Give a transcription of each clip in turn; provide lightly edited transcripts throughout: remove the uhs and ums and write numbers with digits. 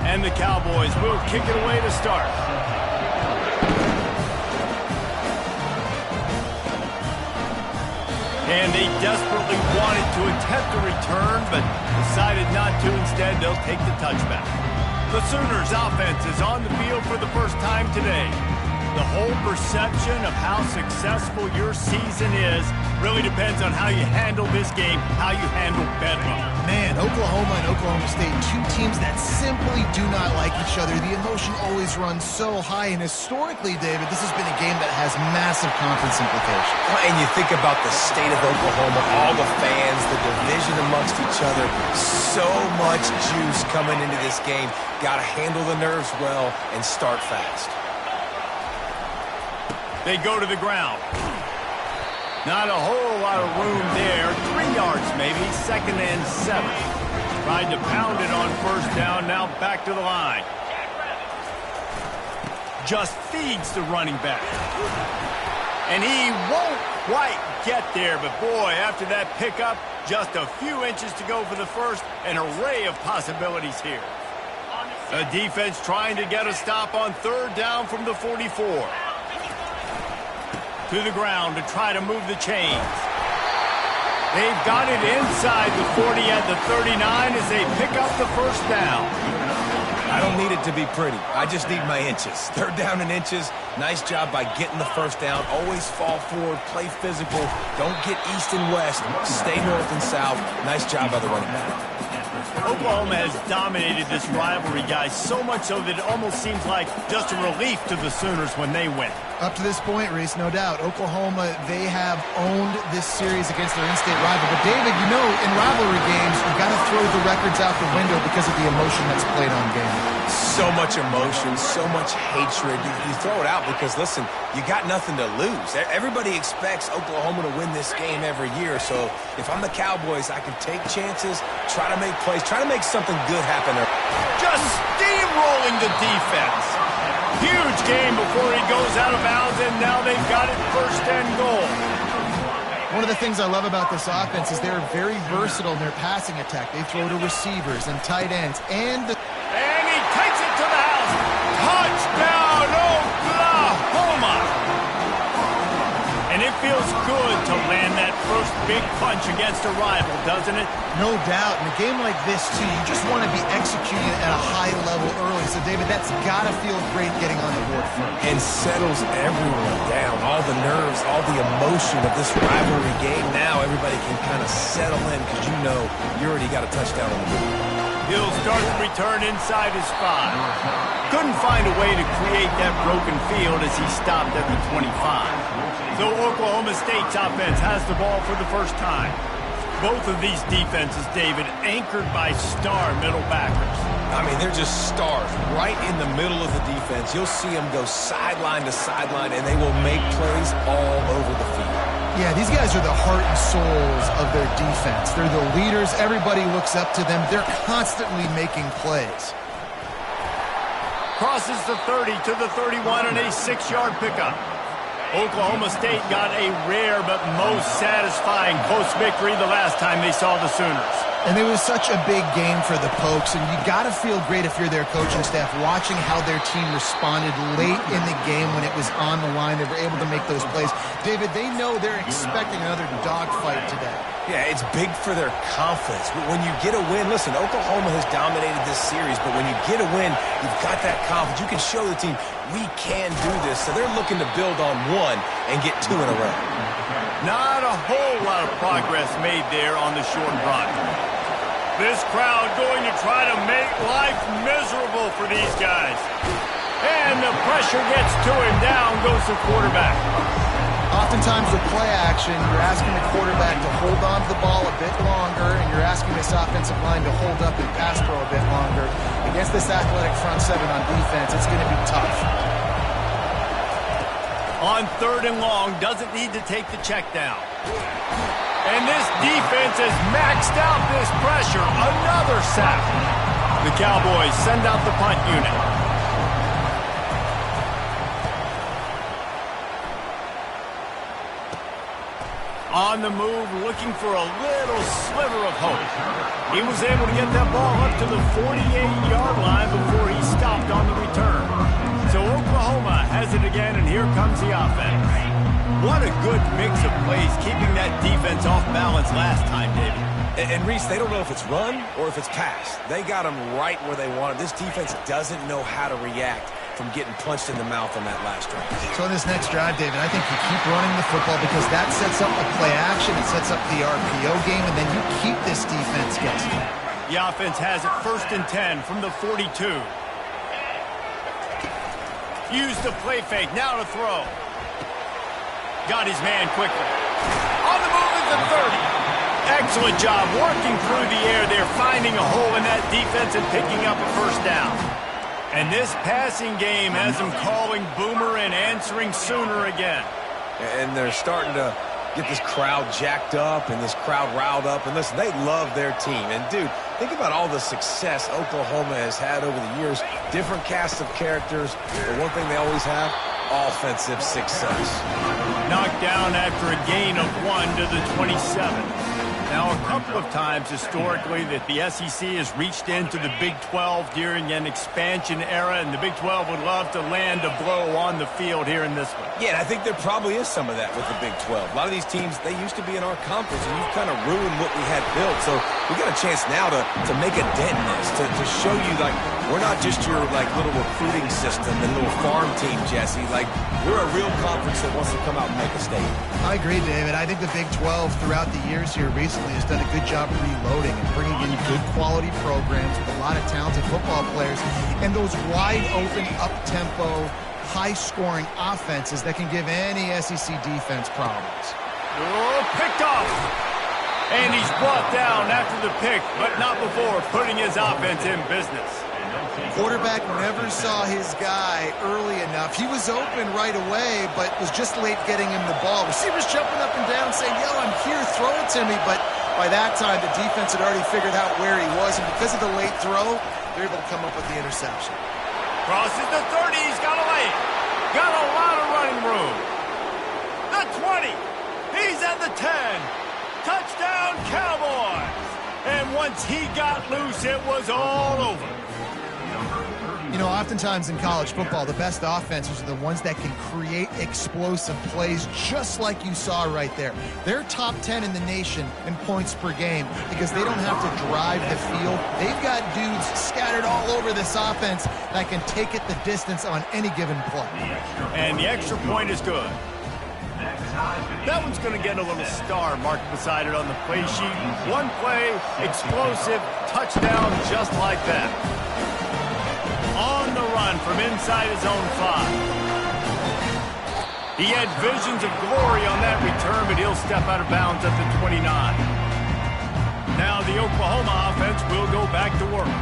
And the Cowboys will kick it away to start. And they desperately wanted to attempt a return, but decided not to. Instead, they'll take the touchback. The Sooners offense is on the field for the first time today. The whole perception of how successful your season is really depends on how you handle this game, how you handle Bedlam. Man, Oklahoma and Oklahoma State, two teams that simply do not like each other. The emotion always runs so high, and historically, David, this has been a game that has massive conference implications. And you think about the state of Oklahoma, all the fans, the division amongst each other, so much juice coming into this game. Got to handle the nerves well and start fast. They go to the ground. Not a whole lot of room there. 3 yards maybe, 2nd and 7. Tried to pound it on first down, now back to the line. Just feeds the running back. And he won't quite get there, but boy, after that pickup, just a few inches to go for the first. An array of possibilities here. The defense trying to get a stop on 3rd down from the 44. To the ground to try to move the chains. They've got it inside the 40 at the 39 as they pick up the first down. I don't need it to be pretty. I just need my inches. 3rd down and inches. Nice job by getting the first down. Always fall forward, play physical. Don't get east and west. Stay north and south. Nice job by the running back. Oklahoma has dominated this rivalry, guys, so much so that it almost seems like just a relief to the Sooners when they win. Up to this point, Reese, no doubt, Oklahoma, they have owned this series against their in-state rival. But, David, you know, in rivalry games, you've got to throw the records out the window because of the emotion that's played on game. So much emotion, so much hatred. You throw it out because, listen, you got nothing to lose. Everybody expects Oklahoma to win this game every year. So if I'm the Cowboys, I can take chances, try to make plays, try to make something good happen. Just steamrolling the defense. Huge game before he goes out of bounds, and now they've got it 1st and goal. One of the things I love about this offense is they're very versatile in their passing attack. They throw to receivers and tight ends. And he takes it to the house. Touchdown, Oklahoma! And it feels good to land that first big punch against a rival, doesn't it? No doubt. In a game like this, too, you just want to be executing at a high level early. So, David, that's got to feel great getting on the board first. And settles everyone down. All the nerves, all the emotion of this rivalry game. Now everybody can kind of settle in because you know you already got a touchdown on the board. He'll start the return inside his 5. Couldn't find a way to create that broken field as he stopped at the 25. So Oklahoma State's offense has the ball for the first time. Both of these defenses, David, anchored by star middle backers. I mean, they're just stars right in the middle of the defense. You'll see them go sideline to sideline, and they will make plays all over the field. Yeah, these guys are the heart and souls of their defense. They're the leaders. Everybody looks up to them. They're constantly making plays. Crosses the 30 to the 31 and a 6-yard pickup. Oklahoma State got a rare but most satisfying post victory the last time they saw the Sooners. And it was such a big game for the Pokes, and you got to feel great if you're their coaching staff watching how their team responded late in the game when it was on the line. They were able to make those plays. David, they know they're expecting another dogfight today. Yeah, it's big for their confidence. When you get a win, listen, Oklahoma has dominated this series, but when you get a win, you've got that confidence. You can show the team, we can do this. So they're looking to build on 1 and get 2 in a row. Not a whole lot of progress made there on the short run. This crowd going to try to make life miserable for these guys. And the pressure gets to him. Down goes the quarterback. Oftentimes with play action, you're asking the quarterback to hold on to the ball a bit longer, and you're asking this offensive line to hold up and pass pro a bit longer. Against this athletic front 7 on defense, it's going to be tough. On 3rd and long, doesn't need to take the check down. And this defense has maxed out this pressure. Another sack. The Cowboys send out the punt unit. On the move, looking for a little sliver of hope. He was able to get that ball up to the 48-yard line before he stopped on the return. So Oklahoma has it again, and here comes the offense. What a good mix of plays, keeping that defense off balance last time, David. And Reese, they don't know if it's run or if it's pass. They got them right where they want them. This defense doesn't know how to react from getting punched in the mouth on that last drive. So in this next drive, David, I think you keep running the football because that sets up the play action, it sets up the RPO game, and then you keep this defense guessing. The offense has it 1st and 10 from the 42. Use the play fake, now to throw. Got his man quickly. On the move at the 30. Excellent job working through the air there, finding a hole in that defense and picking up a first down. And this passing game has them calling Boomer and answering Sooner again. And they're starting to get this crowd jacked up and this crowd riled up. And listen, they love their team. And, dude, think about all the success Oklahoma has had over the years. Different casts of characters. But one thing they always have, offensive success. Knocked down after a gain of 1 to the 27. Now, a couple of times historically that the SEC has reached into the Big 12 during an expansion era, and the Big 12 would love to land a blow on the field here in this one. Yeah, and I think there probably is some of that with the Big 12. A lot of these teams, they used to be in our conference, and you've kind of ruined what we had built. So we got a chance now to make a dent in this, to show you, like, we're not just your, like, little recruiting system and little farm team, Jesse. Like, we're a real conference that wants to come out and make a statement. I agree, David. I think the Big 12 throughout the years here recently has done a good job reloading and bringing in good quality programs with a lot of talented football players and those wide open, up-tempo, high-scoring offenses that can give any SEC defense problems. Oh, picked off. And he's brought down after the pick, but not before putting his offense in business. Quarterback never saw his guy early enough. He was open right away, but was just late getting him the ball. Receivers jumping up and down saying, yo, I'm here, throw it to me. But by that time, the defense had already figured out where he was, and because of the late throw, they're able to come up with the interception. Crosses the 30, he's got a lane. Got a lot of running room. The 20, he's at the 10. Touchdown, Cowboys. And once he got loose, it was all over. You know, oftentimes in college football, the best offenses are the ones that can create explosive plays just like you saw right there. They're top 10 in the nation in points per game because they don't have to drive the field. They've got dudes scattered all over this offense that can take it the distance on any given play. And the extra point is good. That one's going to get a little star marked beside it on the play sheet. One play, explosive, touchdown just like that. On the run from inside his own 5. He had visions of glory on that return, but he'll step out of bounds at the 29. Now the Oklahoma offense will go back to work.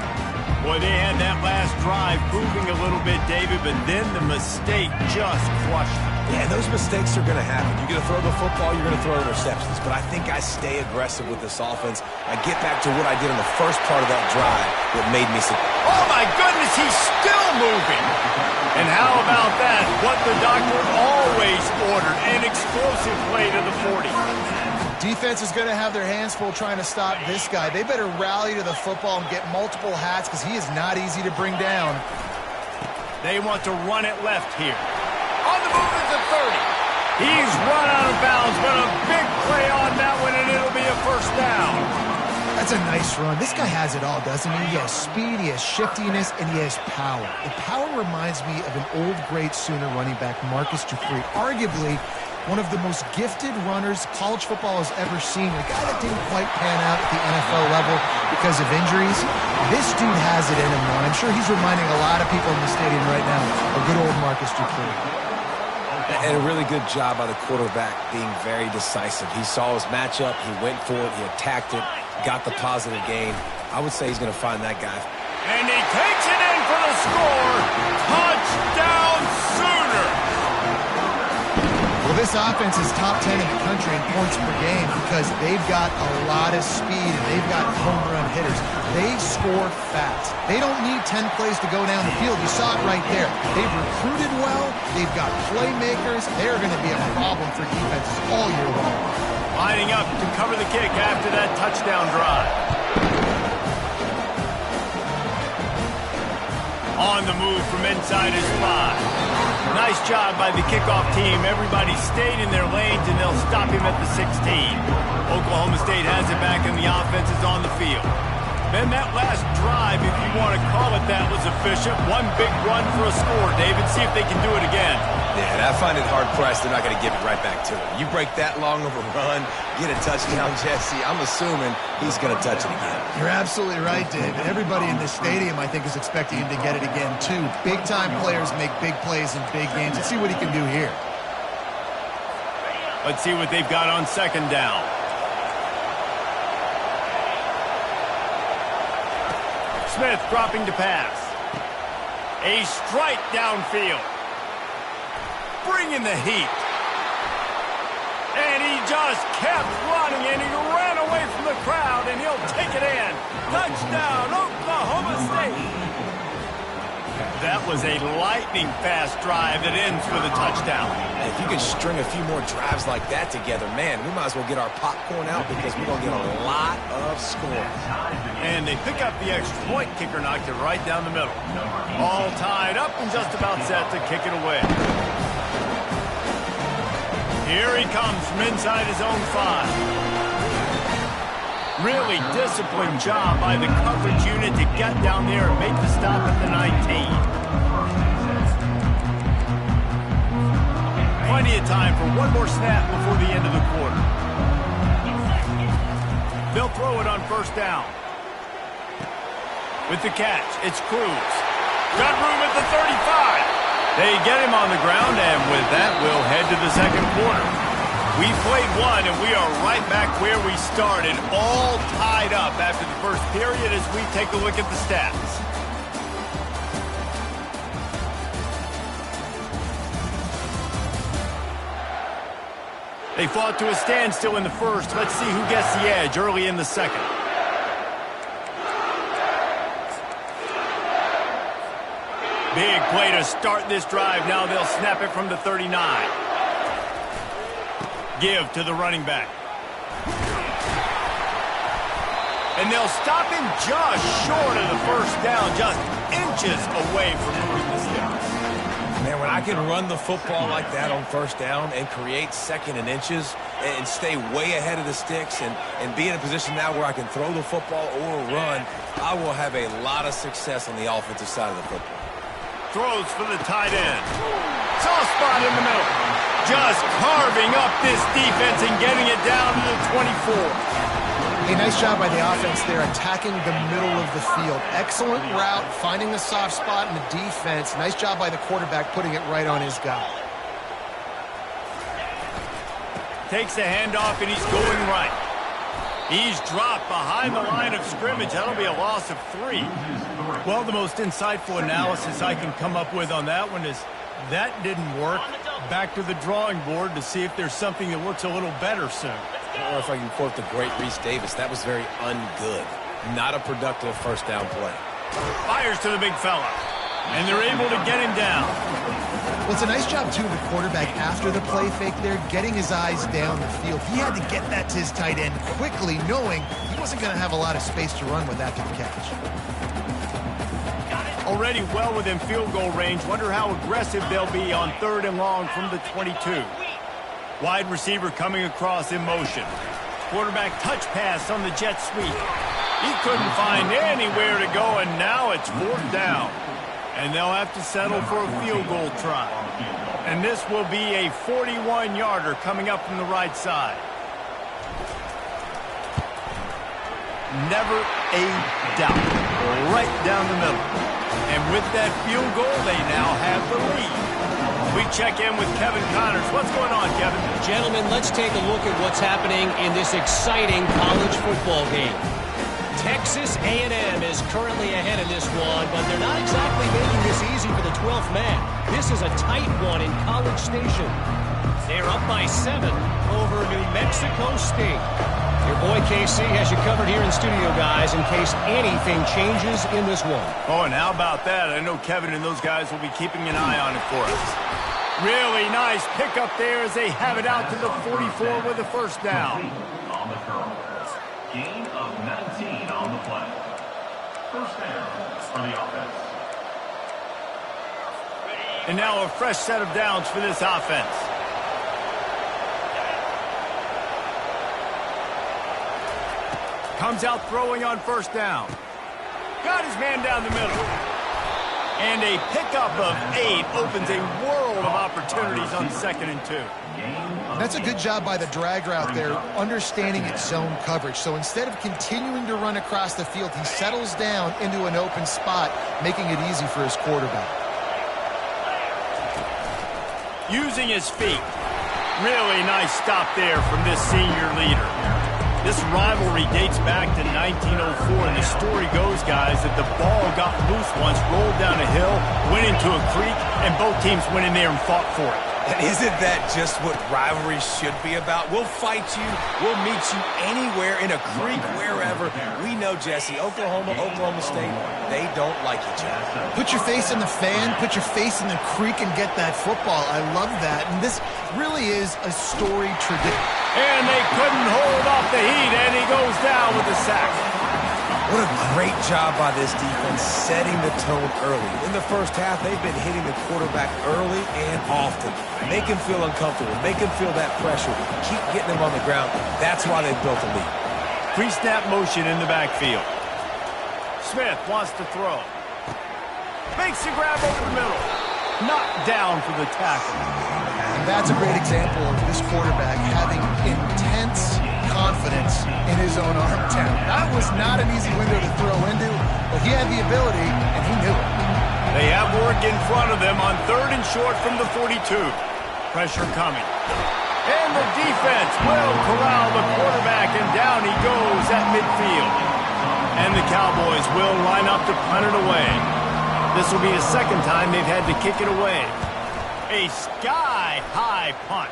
Boy, they had that last drive moving a little bit, David, but then the mistake just crushed them. Yeah, those mistakes are going to happen. You're going to throw the football, you're going to throw interceptions. But I think I stay aggressive with this offense. I get back to what I did in the first part of that drive that made me say, oh, my goodness, he's still moving. And how about that? What the doctor always ordered, an explosive play to the 40. Defense is going to have their hands full trying to stop this guy. They better rally to the football and get multiple hats because he is not easy to bring down. They want to run it left here. On the move at the 30. He's run out of bounds, but a big play on that one, and it'll be a first down. That's a nice run. This guy has it all, doesn't he? He has speed, he has shiftiness, and he has power. The power reminds me of an old, great Sooner running back, Marcus Dupree. Arguably one of the most gifted runners college football has ever seen. A guy that didn't quite pan out at the NFL level because of injuries. This dude has it in him, though. I'm sure he's reminding a lot of people in the stadium right now of good old Marcus Dupree. And a really good job by the quarterback being very decisive. He saw his matchup, he went for it, he attacked it, got the positive gain. I would say he's going to find that guy. And he takes it in for the score. Touchdown, Sooner. Well, this offense is top 10 in the country in points per game because they've got a lot of speed and they've got home run hitters. They score fast. They don't need 10 plays to go down the field. You saw it right there. They've recruited well. They've got playmakers. They're going to be a problem for defenses all year long. Lining up to cover the kick after that touchdown drive. On the move from inside his 5. Nice job by the kickoff team. Everybody stayed in their lanes, and they'll stop him at the 16. Oklahoma State has it back, and the offense is on the field. Then that last drive, if you want to call it that, was efficient. One big run for a score. David, see if they can do it again. Yeah, I find it hard-pressed. They're not going to give it right back to him. You break that long of a run, get a touchdown, Jesse, I'm assuming he's going to touch it again. You're absolutely right, David. Everybody in this stadium, I think, is expecting him to get it again, too. Big-time players make big plays in big games. Let's see what he can do here. Let's see what they've got on second down. Smith dropping to pass. A strike downfield. Bringing the heat. And he just kept running, and he ran away from the crowd, and he'll take it in. Touchdown, Oklahoma State. That was a lightning-fast drive that ends with a touchdown. If you can string a few more drives like that together, man, we might as well get our popcorn out because we're going to get a lot of scoring. And they pick up the extra point. Kicker knocked it right down the middle. All tied up and just about set to kick it away. Here he comes from inside his own 5. Really disciplined job by the coverage unit to get down there and make the stop at the 19. Plenty of time for one more snap before the end of the quarter. They'll throw it on first down. With the catch, it's Cruz. Got room at the 35. They get him on the ground, and with that, we'll head to the second quarter. We played one, and we are right back where we started, all tied up after the first period as we take a look at the stats. They fought to a standstill in the first. Let's see who gets the edge early in the second. Big play to start this drive. Now they'll snap it from the 39. Give to the running back. And they'll stop him just short of the first down, just inches away from moving the sticks. Man, when I can run the football like that on first down and create second and inches and stay way ahead of the sticks and be in a position now where I can throw the football or run, I will have a lot of success on the offensive side of the football. Throws for the tight end. Soft spot in the middle. Just carving up this defense and getting it down to the 24. A nice job by the offense there, attacking the middle of the field. Excellent route, finding the soft spot in the defense. Nice job by the quarterback putting it right on his guy. Takes the handoff, and he's going right. He's dropped behind the line of scrimmage. That'll be a loss of 3. Well, the most insightful analysis I can come up with on that one is that didn't work. Back to the drawing board to see if there's something that works a little better soon. I don't know if I can quote the great Reese Davis. That was very ungood. Not a productive first down play. Fires to the big fella. And they're able to get him down. Well, it's a nice job, too, of the quarterback after the play fake there, getting his eyes down the field. He had to get that to his tight end quickly, knowing he wasn't going to have a lot of space to run with after the catch. Already well within field goal range. Wonder how aggressive they'll be on 3rd and long from the 22. Wide receiver coming across in motion. Quarterback touch pass on the jet sweep. He couldn't find anywhere to go, and now it's 4th down. And they'll have to settle for a field goal try. And this will be a 41-yarder coming up from the right side. Never a doubt. Right down the middle. And with that field goal, they now have the lead. We check in with Kevin Connors. What's going on, Kevin? Gentlemen, let's take a look at what's happening in this exciting college football game. Texas A&M is currently ahead in this one, but they're not exactly making this easy for the 12th man. This is a tight one in College Station. They're up by 7 over New Mexico State. Your boy KC has you covered here in studio, guys, in case anything changes in this one. Oh, and how about that? I know Kevin and those guys will be keeping an eye on it for us. Really nice pickup there as they have it out to the 44 with a first down. On the curl. Gain of 19 on the play. First down for the offense. And now a fresh set of downs for this offense. Comes out throwing on first down. Got his man down the middle. And a pickup of 8 opens a world of opportunities on 2nd and 2. That's a good job by the drag route there, understanding its zone coverage. So instead of continuing to run across the field, he settles down into an open spot, making it easy for his quarterback. Using his feet. Really nice stop there from this senior leader. This rivalry dates back to 1904, and the story goes, guys, that the ball got loose once, rolled down a hill, went into a creek, and both teams went in there and fought for it. And isn't that just what rivalry should be about? We'll fight you. We'll meet you anywhere, in a creek, wherever. We know, Jesse, Oklahoma, Oklahoma State, they don't like each other. Put your face in the fan, put your face in the creek, and get that football. I love that. And this really is a storied tradition. And they couldn't hold off the heat, and he goes down with a sack. What a great job by this defense setting the tone early. In the first half, they've been hitting the quarterback early and often. Make him feel uncomfortable. Make him feel that pressure. Keep getting him on the ground. That's why they've built a lead. Pre-snap motion in the backfield. Smith wants to throw. Makes a grab over the middle. Knocked down for the tackle. And that's a great example of this quarterback having intense confidence in his own arm talent. That was not an easy window to throw into, but he had the ability, and he knew it. They have work in front of them on 3rd and short from the 42. Pressure coming. And the defense will corral the quarterback, and down he goes at midfield. And the Cowboys will line up to punt it away. This will be the second time they've had to kick it away. A sky-high punt.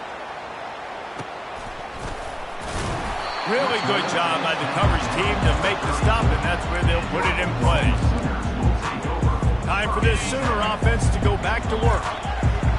Really good job by the coverage team to make the stop, and that's where they'll put it in play. Time for this Sooner offense to go back to work.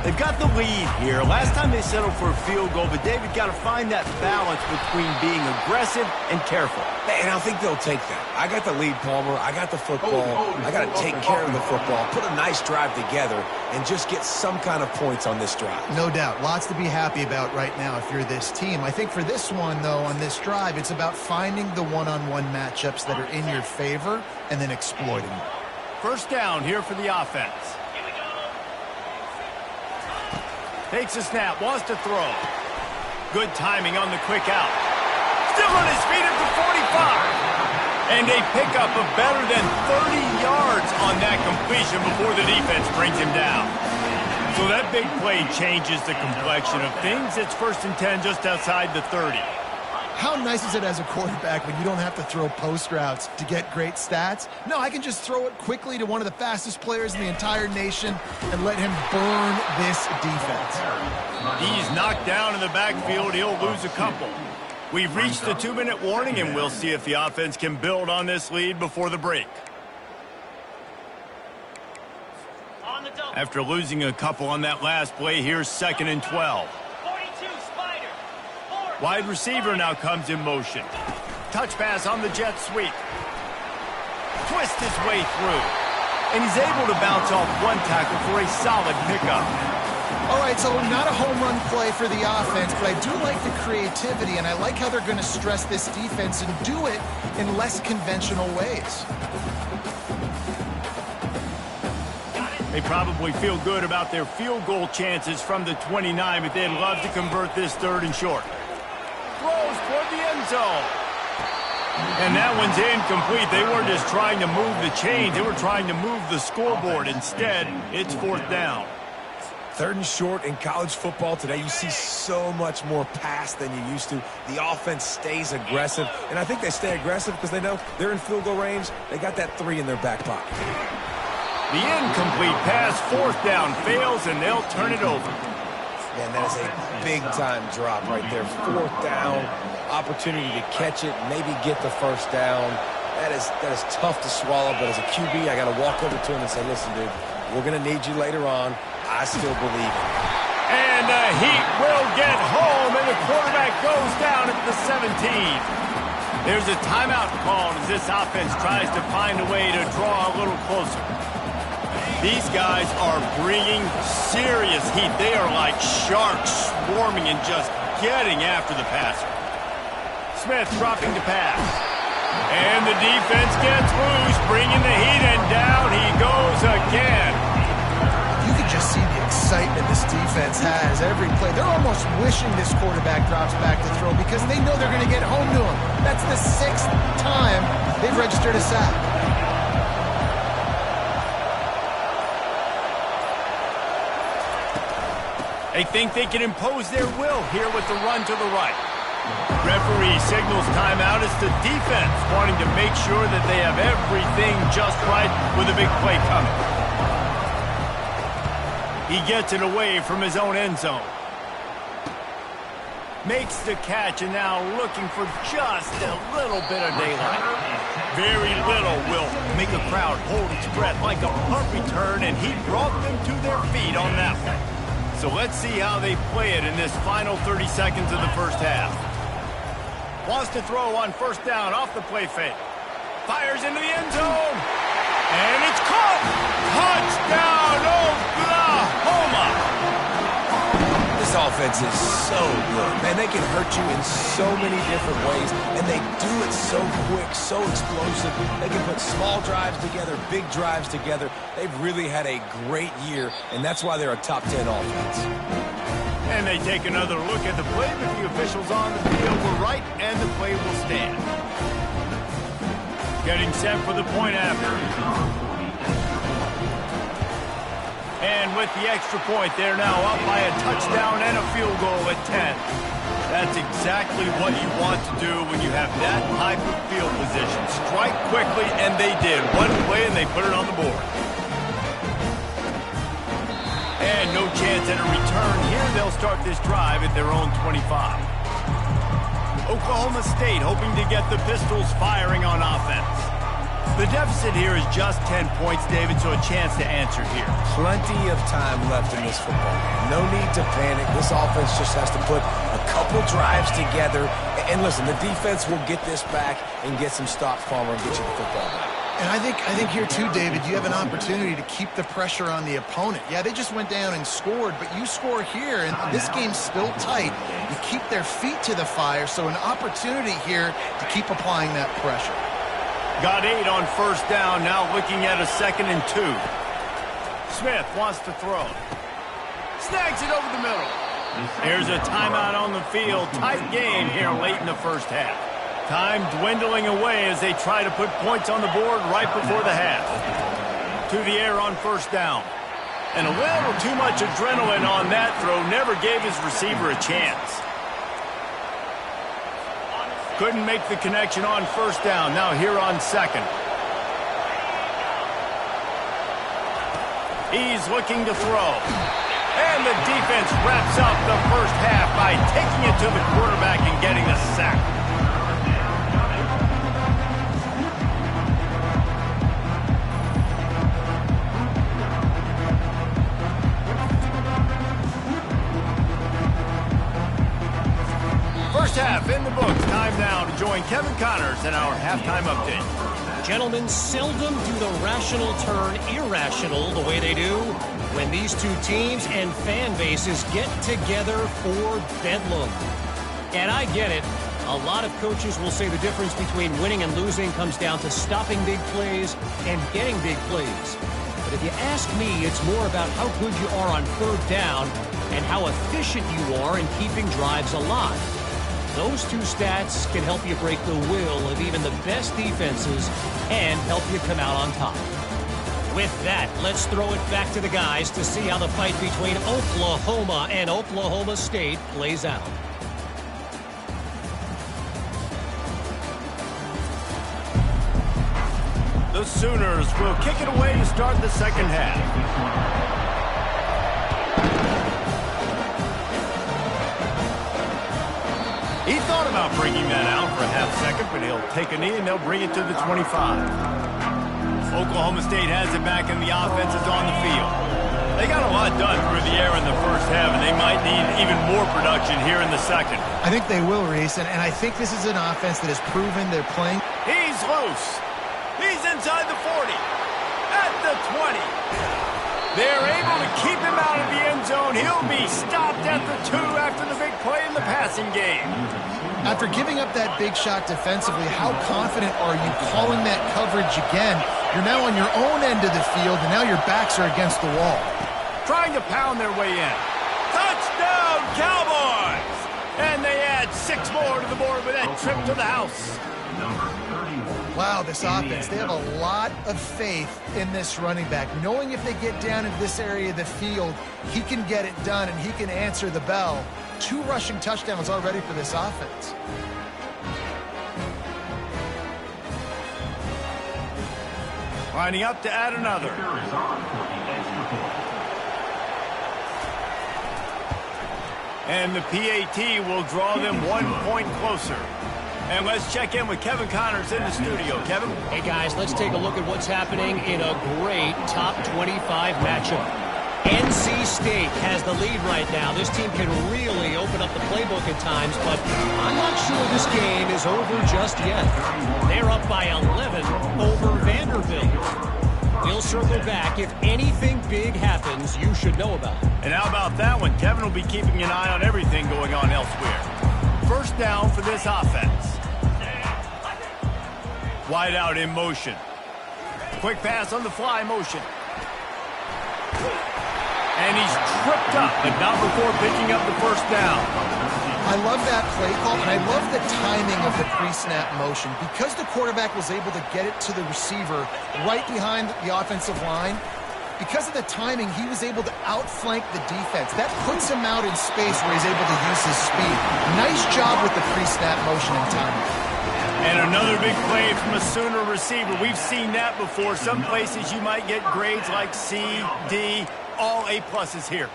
They've got the lead here. Last time they settled for a field goal, but David got to find that balance between being aggressive and careful. And I think they'll take that. I got the lead, Palmer. I got the football. I got to take care of the football, put a nice drive together, and just get some kind of points on this drive. No doubt. Lots to be happy about right now if you're this team. I think for this one, though, on this drive, it's about finding the one-on-one matchups that are in your favor and then exploiting them. First down here for the offense. Takes a snap, wants to throw. Good timing on the quick out. Still on his feet at the 45. And a pickup of better than 30 yards on that completion before the defense brings him down. So that big play changes the complexion of things. It's 1st and 10 just outside the 30. How nice is it as a quarterback when you don't have to throw post routes to get great stats? No, I can just throw it quickly to one of the fastest players in the entire nation and let him burn this defense. He's knocked down in the backfield. He'll lose a couple. We've reached the 2-minute warning, and we'll see if the offense can build on this lead before the break. After losing a couple on that last play, here's 2nd and 12. Wide receiver now comes in motion. Touch pass on the jet sweep. Twist his way through. And he's able to bounce off one tackle for a solid pickup. All right, so not a home run play for the offense, but I do like the creativity, and I like how they're going to stress this defense and do it in less conventional ways. They probably feel good about their field goal chances from the 29, but they'd love to convert this 3rd and short. Throws toward the end zone. And that one's incomplete. They weren't just trying to move the chains. They were trying to move the scoreboard. Instead, it's 4th down. 3rd and short in college football today. You see so much more pass than you used to. The offense stays aggressive. And I think they stay aggressive because they know they're in field goal range. They got that 3 in their back pocket. The incomplete pass, 4th down, fails, and they'll turn it over. Man, that is a big-time drop right there. 4th down, opportunity to catch it, maybe get the 1st down. That is tough to swallow, but as a QB, I got to walk over to him and say, listen, dude, we're going to need you later on. I still believe it. And the Heat will get home, and the quarterback goes down at the 17. There's a timeout called as this offense tries to find a way to draw a little closer. These guys are bringing serious heat. They are like sharks swarming and just getting after the passer. Smith dropping to pass. And the defense gets loose, bringing the heat, and down he goes again. You can just see the excitement this defense has every play. They're almost wishing this quarterback drops back to throw because they know they're going to get home to him. That's the 6th time they've registered a sack. They think they can impose their will here with the run to the right. Referee signals timeout as the defense wanting to make sure that they have everything just right with a big play coming. He gets it away from his own end zone. Makes the catch and now looking for just a little bit of daylight. Very little will make a crowd hold its breath like a punt return, and he brought them to their feet on that one. So let's see how they play it in this final 30 seconds of the first half. Wants to throw on first down off the play fake. Fires into the end zone. And it's caught. Touchdown, Oklahoma. This offense is so good. Man, they can hurt you in so many different ways, and they do it so quick, so explosive. They can put small drives together, big drives together. They've really had a great year, and that's why they're a top 10 offense. And they take another look at the play, but the officials on the field were right, and the play will stand. Getting set for the point after. And with the extra point, they're now up by a touchdown and a field goal at 10. That's exactly what you want to do when you have that type of field position. Strike quickly, and they did. One play, and they put it on the board. And no chance at a return here. They'll start this drive at their own 25. Oklahoma State hoping to get the Pistols firing on offense. The deficit here is just 10 points, David, so a chance to answer here. Plenty of time left in this football game. No need to panic. This offense just has to put a couple drives together. And listen, the defense will get this back and get some stops, Palmer, and get you the football back. And I think here too, David, you have an opportunity to keep the pressure on the opponent. Yeah, they just went down and scored, but you score here, and this game's still tight. You keep their feet to the fire, so an opportunity here to keep applying that pressure. Got 8 on first down, now looking at a 2nd and 2. Smith wants to throw. Snags it over the middle. Here's a timeout on the field. Tight game here late in the first half. Time dwindling away as they try to put points on the board right before the half. To the air on first down. And a little too much adrenaline on that throw. Never gave his receiver a chance. Couldn't make the connection on first down. Now here on 2nd. He's looking to throw. And the defense wraps up the first half by taking it to the quarterback and getting the sack. First half in the books. Time now to join Kevin Connors in our halftime update. Gentlemen, seldom do the rational turn irrational the way they do when these two teams and fan bases get together for bedlam. And I get it. A lot of coaches will say the difference between winning and losing comes down to stopping big plays and getting big plays. But if you ask me, it's more about how good you are on third down and how efficient you are in keeping drives alive. Those two stats can help you break the will of even the best defenses and help you come out on top. With that, let's throw it back to the guys to see how the fight between Oklahoma and Oklahoma State plays out. The Sooners will kick it away to start the second half. He thought about bringing that out for a half second, but he'll take a knee and they'll bring it to the 25. Oklahoma State has it back and the offense is on the field. They got a lot done through the air in the first half, and they might need even more production here in the second. I think they will, Reese, and I think this is an offense that has proven they're playing. He's loose. He's inside the 40. At the 20. They're able to keep him out of the end zone. He'll be stopped at the 2 after the big play in the passing game. After giving up that big shot defensively, how confident are you calling that coverage again? You're now on your own end of the field, and now your backs are against the wall. Trying to pound their way in. Touchdown, Cowboys! And they add 6 more to the board with that trip to the house. Wow, this offense, they have a lot of faith in this running back. Knowing if they get down into this area of the field, he can get it done and he can answer the bell. 2 rushing touchdowns already for this offense. Lining up to add another. And the PAT will draw them 1 point closer. And let's check in with Kevin Connors in the studio. Kevin? Hey, guys, let's take a look at what's happening in a great top 25 matchup. NC State has the lead right now. This team can really open up the playbook at times, but I'm not sure this game is over just yet. They're up by 11 over Vanderbilt. We'll circle back. If anything big happens, you should know about it. And how about that one? Kevin will be keeping an eye on everything going on elsewhere. First down for this offense. Wide out in motion. Quick pass on the fly motion. And he's tripped up, but not before picking up the first down. I love that play call, and I love the timing of the pre-snap motion. Because the quarterback was able to get it to the receiver right behind the offensive line, because of the timing, he was able to outflank the defense. That puts him out in space where he's able to use his speed. Nice job with the pre-snap motion and timing. And another big play from a Sooner receiver. We've seen that before. Some places you might get grades like C, D, all A-pluses here.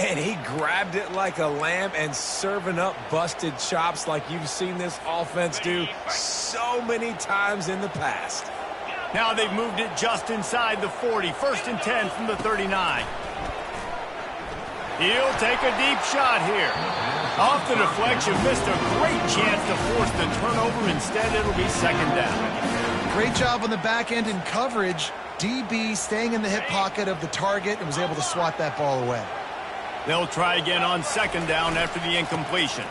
And he grabbed it like a lamb and serving up busted chops like you've seen this offense do so many times in the past. Now they've moved it just inside the 40. 1st and 10 from the 39. He'll take a deep shot here. Off the deflection, missed a great chance to force the turnover. Instead, it'll be 2nd down. Great job on the back end in coverage. DB staying in the hip pocket of the target and was able to swat that ball away. They'll try again on 2nd down after the incompletion.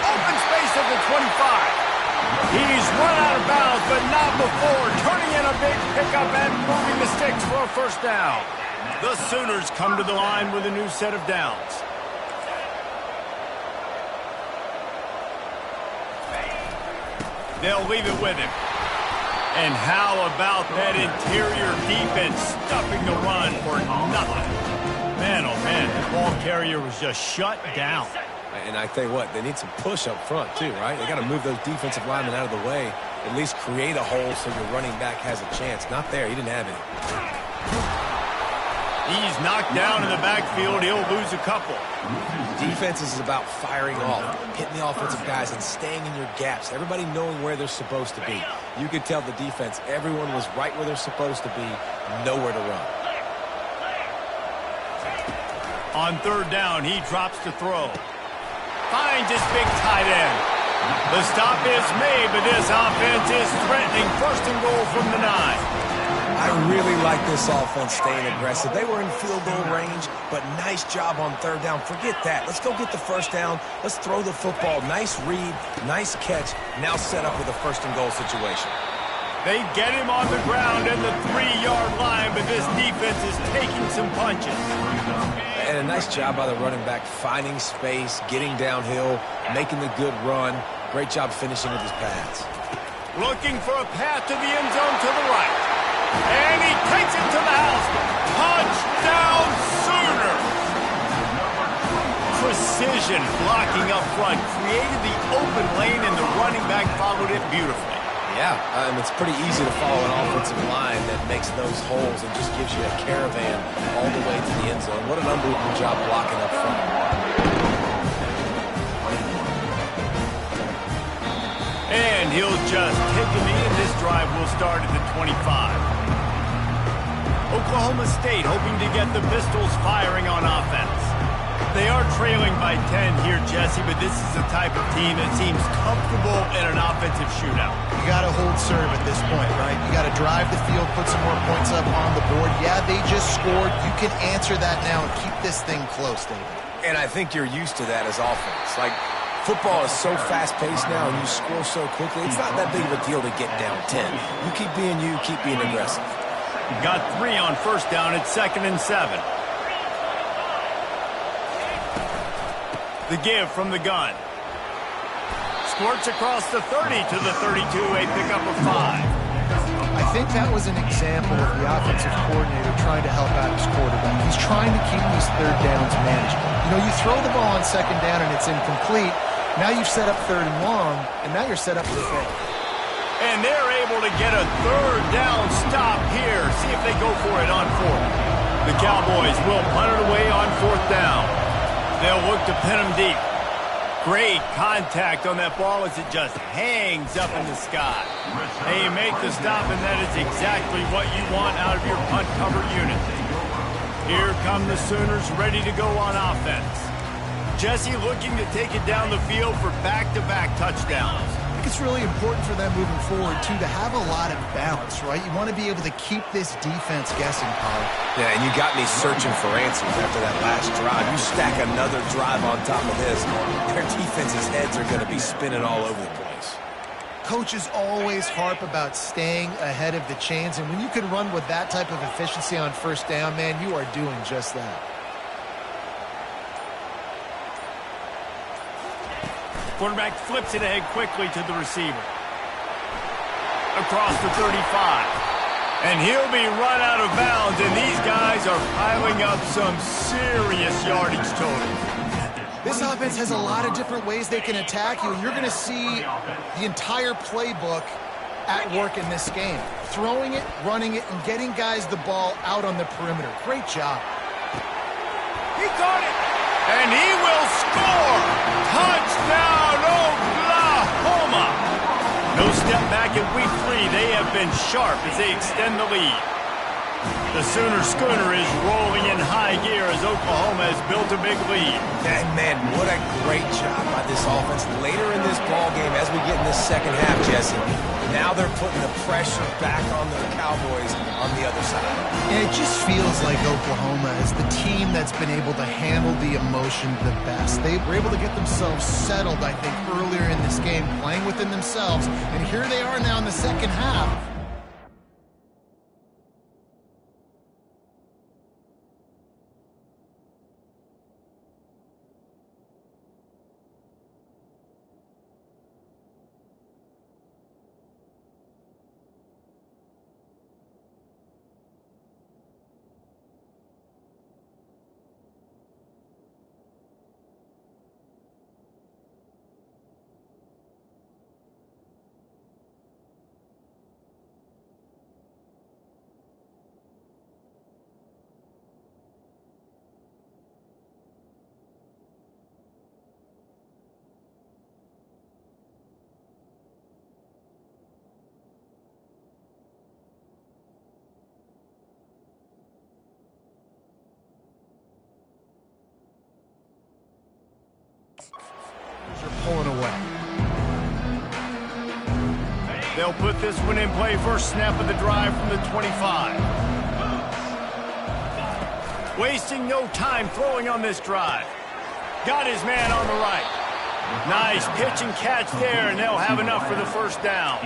Open space at the 25. He's run out of bounds, but not before turning in a big pickup and moving the sticks for a 1st down. The Sooners come to the line with a new set of downs. They'll leave it with him. And how about that interior defense stuffing the run for nothing? Man, oh man, the ball carrier was just shut down. And I tell you what, they need some push up front too, right? They got to move those defensive linemen out of the way, at least create a hole so your running back has a chance. Not there, he didn't have it. He's knocked down in the backfield. He'll lose a couple. Defense is about firing off, hitting the offensive guys and staying in your gaps. Everybody knowing where they're supposed to be. You could tell the defense, everyone was right where they're supposed to be, nowhere to run. On 3rd down, he drops to throw. Finds his big tight end. The stop is made, but this offense is threatening. 1st and goal from the 9. I really like this offense staying aggressive. They were in field goal range, but nice job on 3rd down. Forget that. Let's go get the 1st down. Let's throw the football. Nice read, nice catch. Now set up with a 1st and goal situation. They get him on the ground at the 3-yard line, but this defense is taking some punches. And a nice job by the running back, finding space, getting downhill, making the good run. Great job finishing with his pads. Looking for a path to the end zone to the right. And he takes it to the house. Touchdown, Sooners! Precision blocking up front created the open lane, and the running back followed it beautifully. Yeah, it's pretty easy to follow an offensive line that makes those holes and just gives you a caravan all the way to the end zone. What an unbelievable job blocking up front. And he'll just take a knee, and this drive will start at the 25. Oklahoma State hoping to get the Pistols firing on offense. They are trailing by 10 here, Jesse, but this is the type of team that seems comfortable in an offensive shootout. You got to hold serve at this point, right? You got to drive the field, put some more points up on the board. Yeah, they just scored. You can answer that now and keep this thing close, David. And I think you're used to that as offense. Like, football is so fast-paced now and you score so quickly, it's not that big of a deal to get down 10. You keep being you, keep being aggressive. Got 3 on first down. It's 2nd and 7. The give from the gun. Squirts across the 30 to the 32, a pickup of 5. I think that was an example of the offensive coordinator trying to help out his quarterback. He's trying to keep these third downs manageable. You know, you throw the ball on second down and it's incomplete. Now you've set up 3rd and long, and now you're set up for the fifth. And they're able to get a 3rd down stop here. See if they go for it on 4th. The Cowboys will punt it away on 4th down. They'll look to pin them deep. Great contact on that ball as it just hangs up in the sky. And you make the stop, and that is exactly what you want out of your punt cover unit. Here come the Sooners ready to go on offense. Jesse looking to take it down the field for back-to-back touchdowns. I think it's really important for them moving forward, too, to have a lot of balance, right? You want to be able to keep this defense guessing, Colin. Yeah, and you got me searching for answers after that last drive. You stack another drive on top of this, their defense's heads are going to be spinning all over the place. Coaches always harp about staying ahead of the chains, and when you can run with that type of efficiency on first down, man, you are doing just that. Quarterback flips it ahead quickly to the receiver. Across the 35. And he'll be run out of bounds, and these guys are piling up some serious yardage totals. This offense has a lot of different ways they can attack you, and you're going to see the entire playbook at work in this game. Throwing it, running it, and getting guys the ball out on the perimeter. Great job. He caught it, and he will score. Touchdown, Oklahoma. No step back in week 3. They have been sharp as they extend the lead. The Sooner schooner is rolling in high gear as Oklahoma has built a big lead. And man, what a great job by this offense later in this ball game as we get in this second half, Jesse. Now they're putting the pressure back on the Cowboys on the other side. And it just feels like Oklahoma is the team that's been able to handle the emotion the best. They were able to get themselves settled, I think, earlier in this game, playing within themselves. And here they are now in the second half. Are pulling away. They'll put this one in play. First snap of the drive from the 25. Wasting no time throwing on this drive. Got his man on the right. Nice pitch and catch there, and they'll have enough for the first down.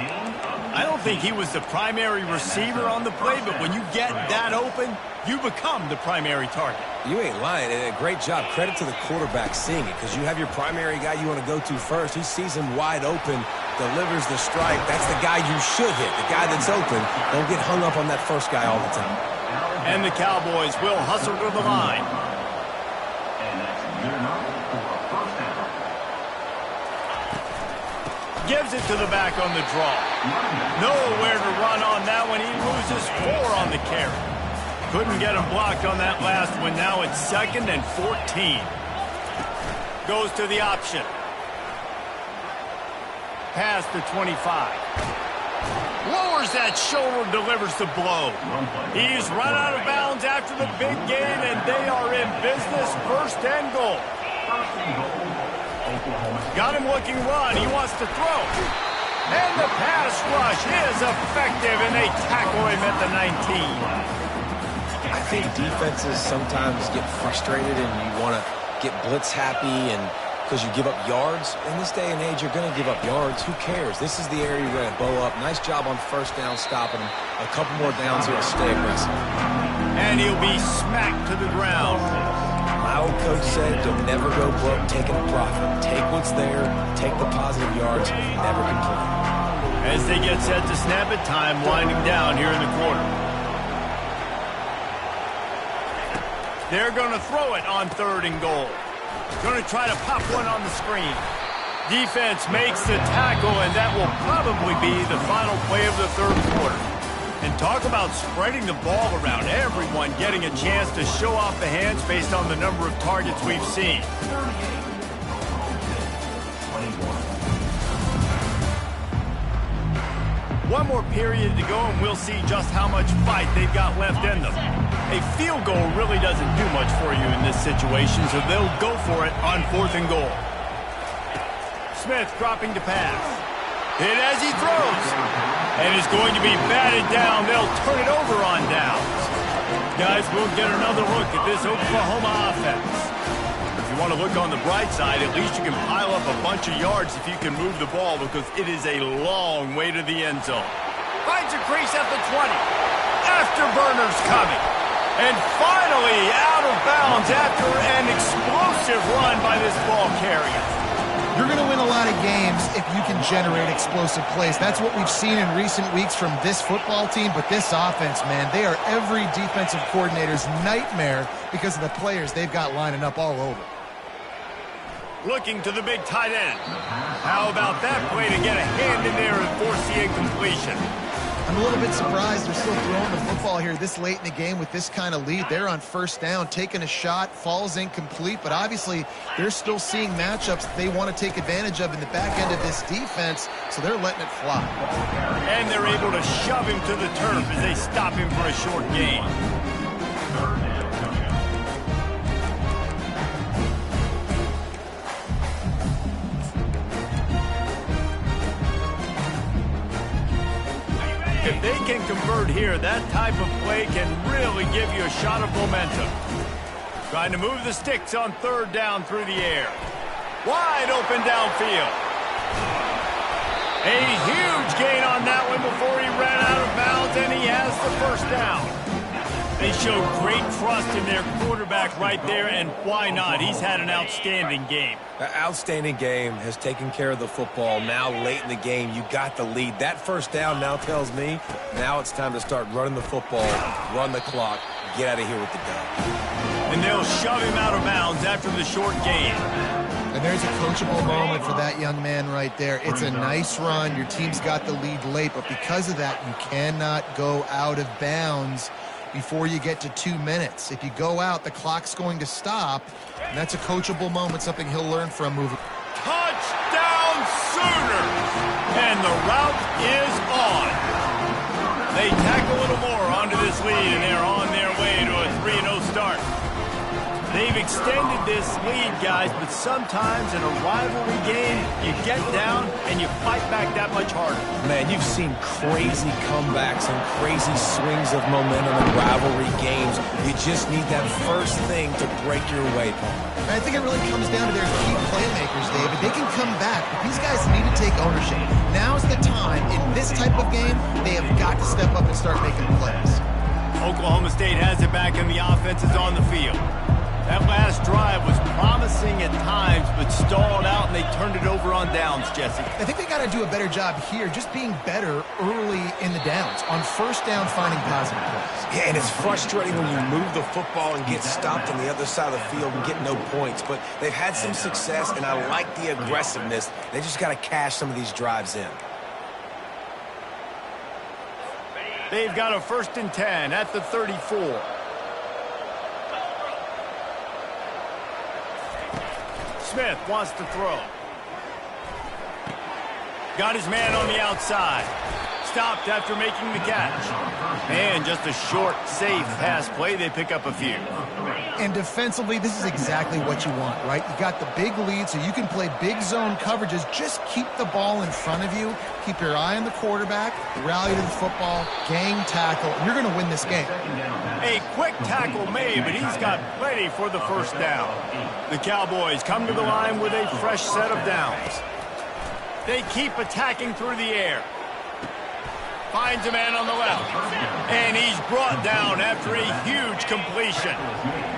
I don't think he was the primary receiver on the play, but when you get that open, you become the primary target. You ain't lying, and a great job. Credit to the quarterback seeing it, because you have your primary guy you want to go to first. He sees him wide open, delivers the strike. That's the guy you should hit, the guy that's open. Don't get hung up on that first guy all the time. And the Cowboys will hustle to the line. And that's good enough for a first down. Gives it to the back on the draw. Nowhere to run on that one. He loses 4 on the carry. Couldn't get him blocked on that last one. Now it's 2nd and 14. Goes to the option. Past the 25. Lowers that shoulder, delivers the blow. He's run out of bounds after the big gain, and they are in business. First and goal. Got him looking run. He wants to throw. And the pass rush is effective, and they tackle him at the 19. I think defenses sometimes get frustrated and you want to get blitz happy and because you give up yards. In this day and age, you're going to give up yards. Who cares? This is the area you're going to bow up. Nice job on first down stopping him. A couple more downs here to stay aggressive. And he'll be smacked to the ground. My old coach said, don't never go broke taking a profit. Take what's there, take the positive yards, never complain. As they get set to snap it, time winding down here in the quarter. They're going to throw it on 3rd and goal. Going to try to pop one on the screen. Defense makes the tackle, and that will probably be the final play of the 3rd quarter. And talk about spreading the ball around. Everyone getting a chance to show off the hands based on the number of targets we've seen. One more period to go, and we'll see just how much fight they've got left in them. A field goal really doesn't do much for you in this situation, so they'll go for it on 4th and goal. Smith dropping to pass. Hit as he throws. And is going to be batted down. They'll turn it over on downs. Guys, we'll get another look at this Oklahoma offense. If you want to look on the bright side, at least you can pile up a bunch of yards if you can move the ball because it is a long way to the end zone. Finds a crease at the 20. Afterburners coming. And finally out of bounds after an explosive run by this ball carrier. You're going to win a lot of games if you can generate explosive plays. That's what we've seen in recent weeks from this football team, but this offense, man, they are every defensive coordinator's nightmare because of the players they've got lining up all over. Looking to the big tight end. How about that play to get a hand in there and force the incompletion? I'm a little bit surprised they're still throwing the football here this late in the game with this kind of lead. They're on 1st down, taking a shot, falls incomplete, but obviously they're still seeing matchups they want to take advantage of in the back end of this defense, so they're letting it fly. And they're able to shove him to the turf as they stop him for a short gain. If they can convert here, that type of play can really give you a shot of momentum. Trying to move the sticks on 3rd down through the air. Wide open downfield. A huge gain on that one before he ran out of bounds, and he has the 1st down. They showed great trust in their quarterback right there, and why not? He's had an outstanding game. An outstanding game, has taken care of the football. Now late in the game, you got the lead. That 1st down now tells me now it's time to start running the football, run the clock, get out of here with the dub. And they'll shove him out of bounds after the short gain. And there's a coachable moment for that young man right there. It's a nice run. Your team's got the lead late, but because of that, you cannot go out of bounds before you get to 2 minutes. If you go out, the clock's going to stop, and that's a coachable moment, something he'll learn from moving. Touchdown Sooners! And the route is on. They tack a little more onto this lead, and they're on their way to a 3-0 start. They've extended this lead, guys, but sometimes in a rivalry game, you get down and you fight back that much harder. Man, you've seen crazy comebacks and crazy swings of momentum in rivalry games. You just need that first thing to break your way, Paul. I think it really comes down to their key playmakers, David. They can come back, but these guys need to take ownership. Now's the time. In this type of game, they have got to step up and start making plays. Oklahoma State has it back, and the offense is on the field. That last drive was promising at times, but stalled out, and they turned it over on downs, Jesse. I think they got to do a better job here, just being better early in the downs. On 1st down, finding positive plays. Yeah, and it's frustrating when you move the football and get stopped on the other side of the field and get no points. But they've had some success, and I like the aggressiveness. They just got to cash some of these drives in. They've got a 1st and 10 at the 34. Smith wants to throw. Got his man on the outside. stopped after making the catch. And just a short, safe pass play. They pick up a few. And defensively, this is exactly what you want, right? You got the big lead, so you can play big zone coverages. Just keep the ball in front of you. Keep your eye on the quarterback. Rally to the football. Gang tackle. You're going to win this game. A quick tackle made, but he's got plenty for the first down. The Cowboys come to the line with a fresh set of downs. They keep attacking through the air. Finds a man on the left. And he's brought down after a huge completion.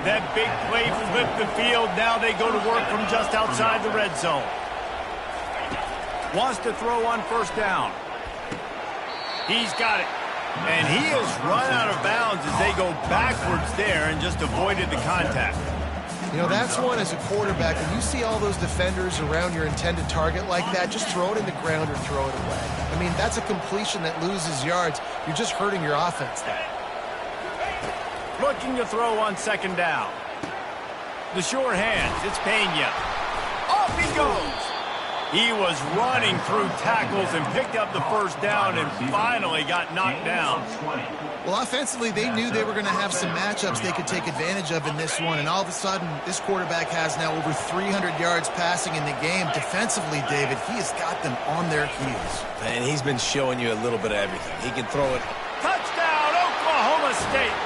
That big play flipped the field. Now they go to work from just outside the red zone. Wants to throw on first down. He's got it. And he has run out of bounds as they go backwards there and just avoided the contact. You know, that's one as a quarterback. When you see all those defenders around your intended target like that, just throw it in the ground or throw it away. I mean, that's a completion that loses yards. You're just hurting your offense there. Looking to throw on second down. The sure hands. It's Pena. Off he goes. He was running through tackles and picked up the first down and finally got knocked down. Well, offensively, they knew they were going to have some matchups they could take advantage of in this one, and all of a sudden, this quarterback has now over 300 yards passing in the game. Defensively, David, he has got them on their heels. And he's been showing you a little bit of everything. He can throw it. Touchdown, Oklahoma State!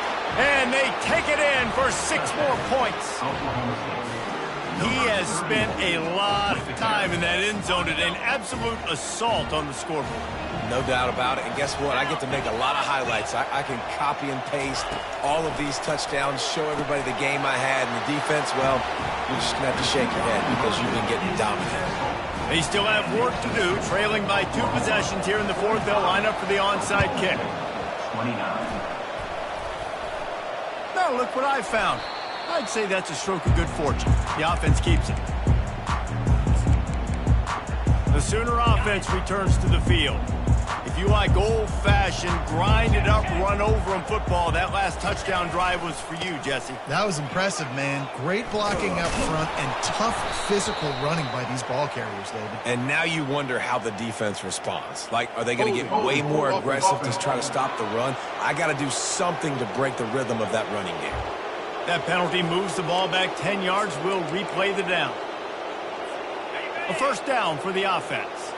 And they take it in for 6 more points. He has spent a lot of time in that end zone today, an absolute assault on the scoreboard. No doubt about it. And guess what? I get to make a lot of highlights. I can copy and paste all of these touchdowns, show everybody the game I had. And the defense, well, you're just going to have to shake your head because you've been getting dominated. They still have work to do, trailing by 2 possessions here in the fourth. They'll line up for the onside kick. 29. Now look what I found. I'd say that's a stroke of good fortune. The offense keeps it. The Sooner offense returns to the field. If you like old-fashioned, grind-it-up, run-over-'em football, that last touchdown drive was for you, Jesse. That was impressive, man. Great blocking up front and tough physical running by these ball carriers, David. And now you wonder how the defense responds. Like, are they going to get way more aggressive to try to stop the run? I got to do something to break the rhythm of that running game. That penalty moves the ball back 10 yards. We'll replay the down. A first down for the offense.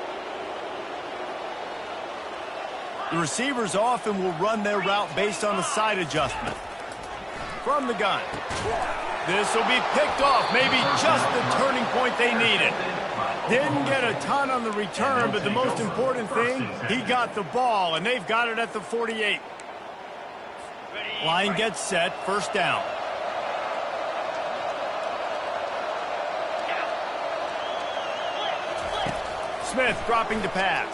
The receivers often will run their route based on a side adjustment. From the gun. This will be picked off. Maybe just the turning point they needed. Didn't get a ton on the return, but the most important thing, he got the ball, and they've got it at the 48. Line gets set. First down. Smith dropping to pass.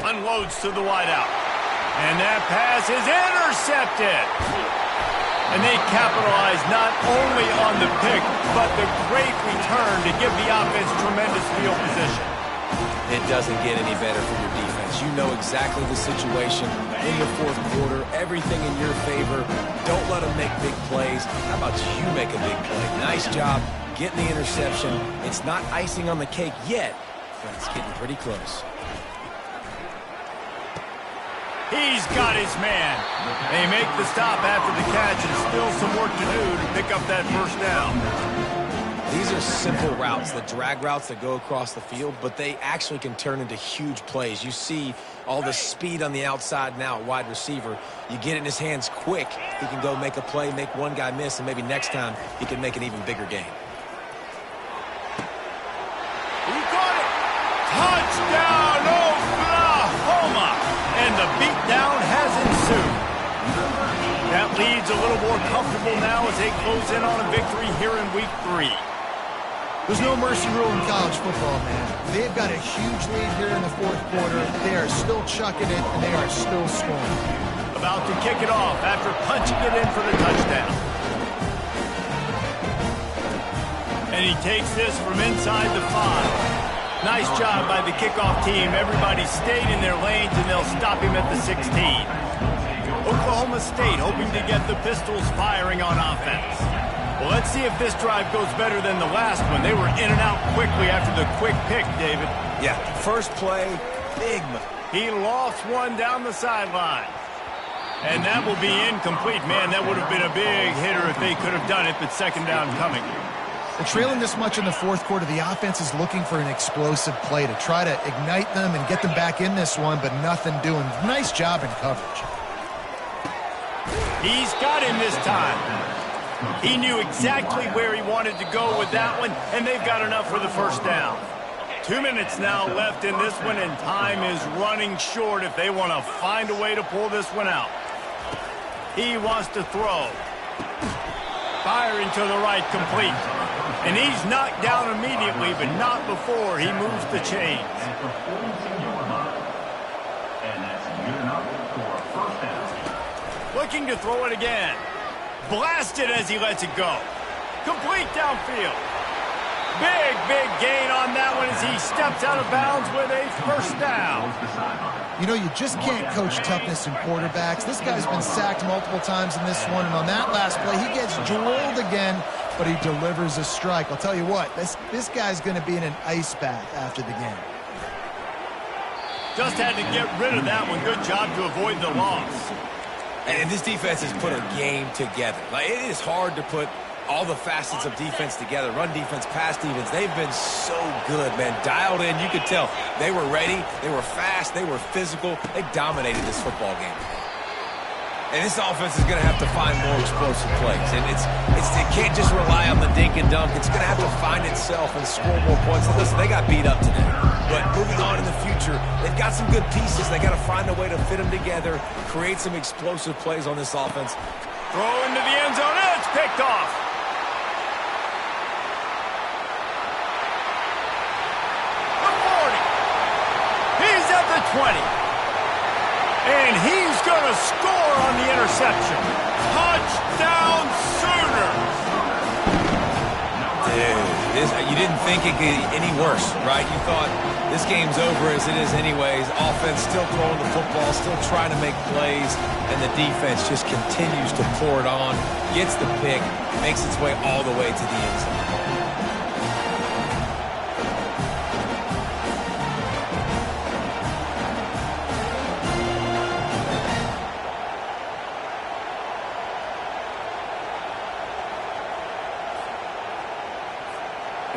Unloads to the wideout. And that pass is intercepted. And they capitalize not only on the pick, but the great return to give the offense tremendous field position. It doesn't get any better for your defense. You know exactly the situation in the fourth quarter. Everything in your favor. Don't let them make big plays. How about you make a big play? Nice job getting the interception. It's not icing on the cake yet, but it's getting pretty close. He's got his man. They make the stop after the catch and still some work to do to pick up that first down. These are simple routes, the drag routes that go across the field, but they actually can turn into huge plays. You see all the speed on the outside now at wide receiver. You get it in his hands quick. He can go make a play, make one guy miss, and maybe next time he can make an even bigger game. He got it. Touchdown, Oklahoma. And the beatdown has ensued. That lead's a little more comfortable now as they close in on a victory here in week 3. There's no mercy rule in college football, man. They've got a huge lead here in the fourth quarter. They are still chucking it, and they are still scoring. About to kick it off after punching it in for the touchdown. And he takes this from inside the 5. Nice job by the kickoff team. Everybody stayed in their lanes, and they'll stop him at the 16. Oklahoma State hoping to get the Pistols firing on offense. Well, let's see if this drive goes better than the last one. They were in and out quickly after the quick pick, David. Yeah, first play, He lost one down the sideline. And that will be incomplete. Man, that would have been a big hitter if they could have done it, but second down coming. Well, trailing this much in the fourth quarter, the offense is looking for an explosive play to try to ignite them and get them back in this one, but nothing doing. Nice job in coverage. He's got him this time. He knew exactly where he wanted to go with that one, and they've got enough for the first down. 2 minutes now left in this one, and time is running short if they want to find a way to pull this one out. He wants to throw. Firing to the right, complete. And he's knocked down immediately, but not before he moves the chains. Looking to throw it again. Blasted as he lets it go. Complete downfield. Big gain on that one as he steps out of bounds with a first down. You know, you just can't coach toughness in quarterbacks. This guy's been sacked multiple times in this one, and on that last play, he gets drilled again, but he delivers a strike. I'll tell you what, this guy's going to be in an ice bath after the game. Just had to get rid of that one. Good job to avoid the loss. And this defense has put a game together. Like, it is hard to put all the facets of defense together. Run defense, pass defense. They've been so good, man. Dialed in. You could tell they were ready. They were fast. They were physical. They dominated this football game. And this offense is going to have to find more explosive plays. And it can't just rely on the dink and dunk. It's going to have to find itself and score more points. And listen, they got beat up today. But moving on in the future, they've got some good pieces. They got to find a way to fit them together, create some explosive plays on this offense. Throw into the end zone. And it's picked off. The 40. He's at the 20. And he's going to score on the interception. Touchdown Sooners! Dude, you didn't think it could get any worse, right? You thought this game's over as it is anyways. Offense still throwing the football, still trying to make plays, and the defense just continues to pour it on, gets the pick, makes its way all the way to the end zone.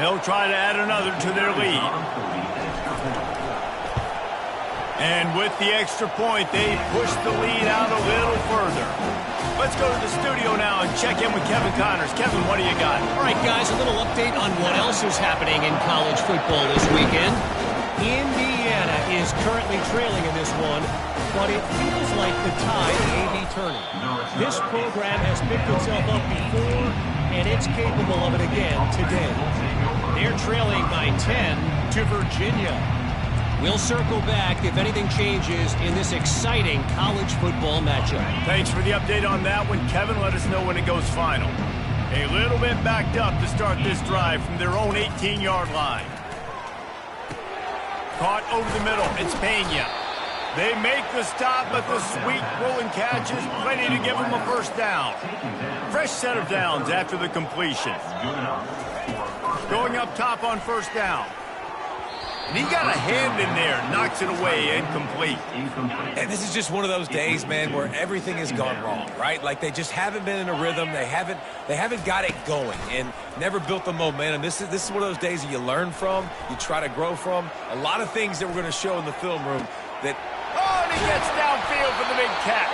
They'll try to add another to their lead. And with the extra point, they push the lead out a little further. Let's go to the studio now and check in with Kevin Connors. Kevin, what do you got? All right, guys, a little update on what else is happening in college football this weekend. Indiana is currently trailing in this one, but it feels like the tide may be turning. This program has picked itself up before, and it's capable of it again today. They're trailing by 10 to Virginia. We'll circle back if anything changes in this exciting college football matchup. Thanks for the update on that one, Kevin. Let us know when it goes final. A little bit backed up to start this drive from their own 18-yard line. Caught over the middle. It's Pena. They make the stop, but the sweet rolling catch is ready to give them a first down. Fresh set of downs after the completion. Going up top on first down. And he got a hand in there, knocks it away, incomplete. And this is just one of those days, man, where everything has gone wrong, right? Like they just haven't been in a rhythm. They haven't got it going and never built the momentum. This is one of those days that you learn from, you try to grow from. A lot of things that we're going to show in the film room that. Oh, and he gets downfield for the big catch.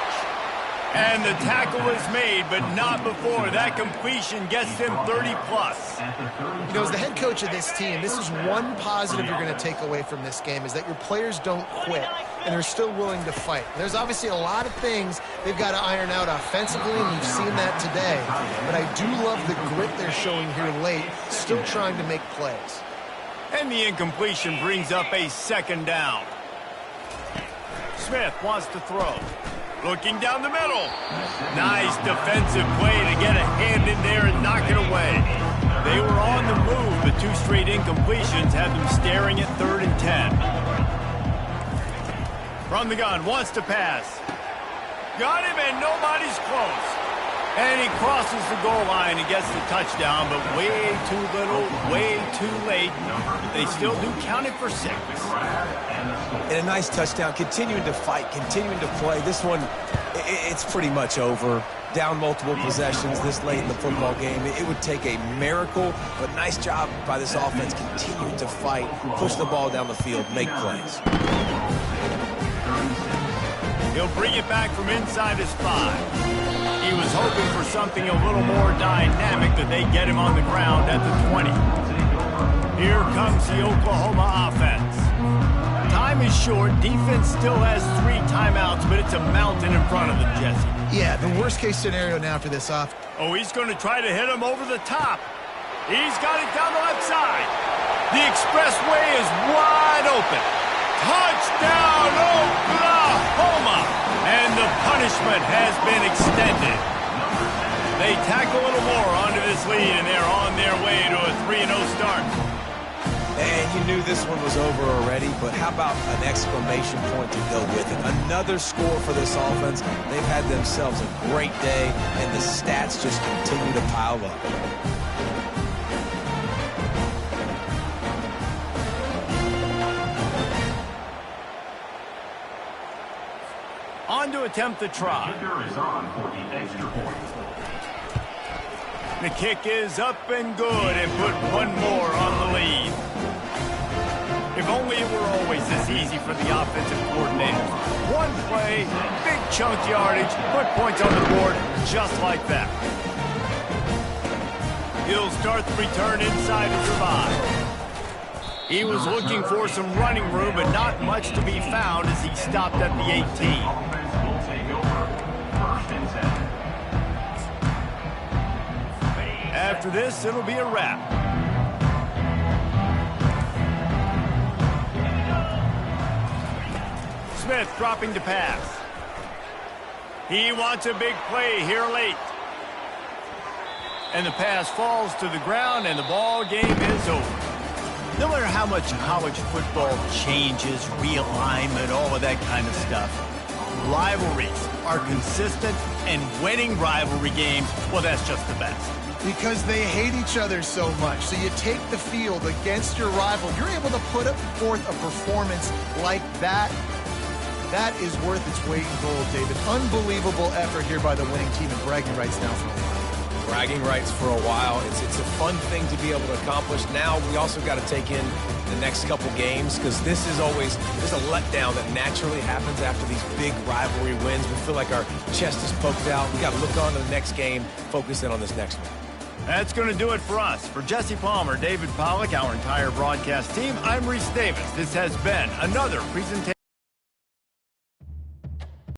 And the tackle is made, but not before. That completion gets them 30-plus. You know, as the head coach of this team, this is one positive you're going to take away from this game, is that your players don't quit, and they're still willing to fight. There's obviously a lot of things they've got to iron out offensively, and you've seen that today. But I do love the grit they're showing here late, still trying to make plays. And the incompletion brings up a second down. Smith wants to throw. Looking down the middle. Nice defensive play to get a hand in there and knock it away. They were on the move, but two straight incompletions had them staring at 3rd and 10. From the gun, wants to pass. Got him, and nobody's close. And he crosses the goal line and gets the touchdown, but way too little, way too late. But they still do count it for 6. And a nice touchdown, continuing to fight, continuing to play. This one, it's pretty much over. Down multiple possessions this late in the football game. It would take a miracle, but nice job by this offense continuing to fight, push the ball down the field, make plays. He'll bring it back from inside his 5. He was hoping for something a little more dynamic, that they get him on the ground at the 20. Here comes the Oklahoma offense. Time is short. Defense still has 3 timeouts, but it's a mountain in front of them, Jesse. Yeah, the worst-case scenario now for this off. Oh, he's going to try to hit him over the top. He's got it down the left side. The expressway is wide open. Touchdown, Oklahoma! And the punishment has been extended. They tack a little more onto this lead, and they're on their way to a 3-0 start. And you knew this one was over already, but how about an exclamation point to go with it? Another score for this offense. They've had themselves a great day, and the stats just continue to pile up. On to attempt the try. Kicker is on for the extra point. The kick is up and good, and put one more on the lead. If only it were always this easy for the offensive coordinator. One play, big chunk yardage, put points on the board just like that. He'll start the return inside to drive. He was looking for some running room, but not much to be found as he stopped at the 18. Offense will take over. 1st and 10. After this, it'll be a wrap. Smith dropping to pass. He wants a big play here late. And the pass falls to the ground, and the ball game is over. No matter how much college football changes, realignment, all of that kind of stuff, rivalries are consistent, and winning rivalry games, well, that's just the best. Because they hate each other so much. So you take the field against your rival. You're able to put forth a performance like that. That is worth its weight in gold, David. Unbelievable effort here by the winning team, and bragging rights now for a while. Bragging rights for a while. It's a fun thing to be able to accomplish. Now we also got to take in the next couple games, because this is always, there's a letdown that naturally happens after these big rivalry wins. We feel like our chest is poked out. We got to look on to the next game, focus in on this next one. That's going to do it for us. For Jesse Palmer, David Pollack, our entire broadcast team, I'm Reese Davis. This has been another presentation.